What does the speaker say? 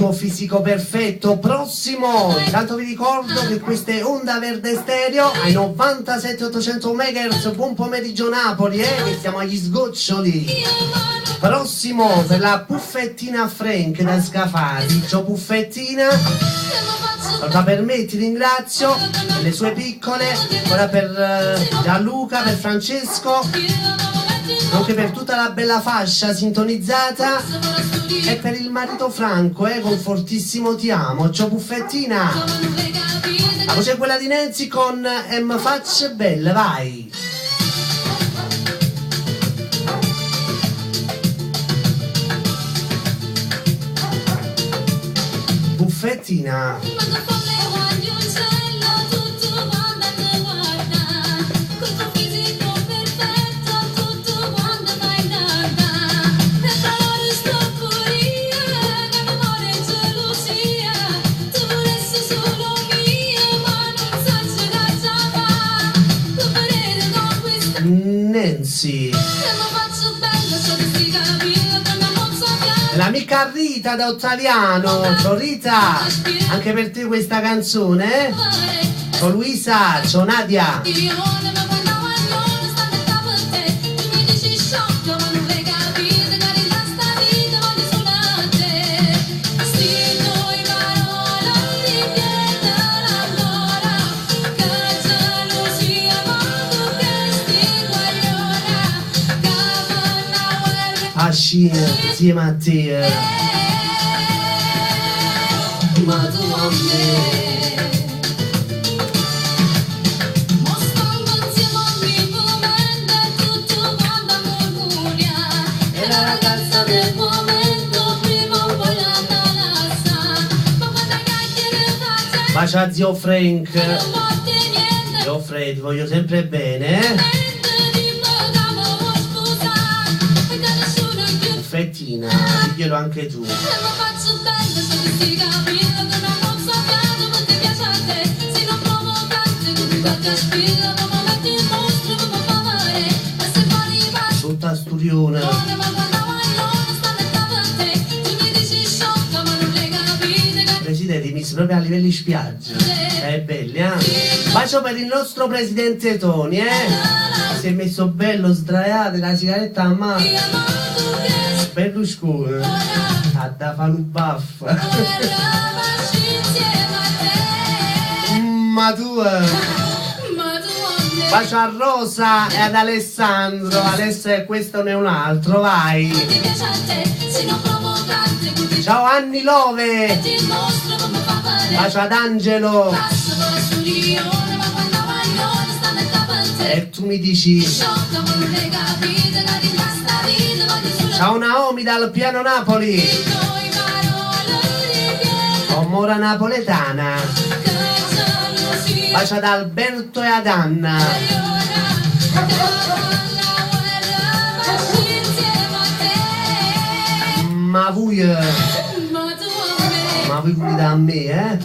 tuo fisico perfetto. Prossimo, intanto vi ricordo che questa è Onda Verde Stereo ai 97.800 MHz. Buon pomeriggio Napoli, che siamo agli sgoccioli. Prossimo per la Puffettina Frank da Scafati. Ciao Puffettina. Allora per me ti ringrazio, per le sue piccole, ora per Gianluca, per Francesco, nonché per tutta la bella fascia sintonizzata e per il marito Franco, con fortissimo ti amo. Ciao Puffettina. La voce è quella di Nancy con M Facce Belle, vai. Puffettina. Nancy, l'amica Rita da Ottaviano. Ciao Rita, anche per te questa canzone, Ciao Luisa, ciao Nadia. Insieme a te, ma tu a me. Mostrando insieme ogni momento tutto quanto murmuria. E la ragazza del momento prima o poi la talassa. Ma quando chiacchiere faccia. Bacia zio Frank. Zio Frank, ti voglio sempre bene, Puffettina, diglielo anche tu. Tutta sturiona. Presidente, mi si proprio a livelli spiaggia. È belli, Bacio per il nostro presidente Tony, Si è messo bello sdraiato, la sigaretta a mano. Berlusconi ha da fare un baff. Ma tu bacio a Rosa e ad Alessandro. Alessia e questo non è un altro, vai. Ciao Anni Love. Bacio ad Angelo. E tu mi dici ciao Naomi dal piano Napoli. Ho Mora napoletana. Bacia ad Alberto e ad Anna. Ma voi pure da me,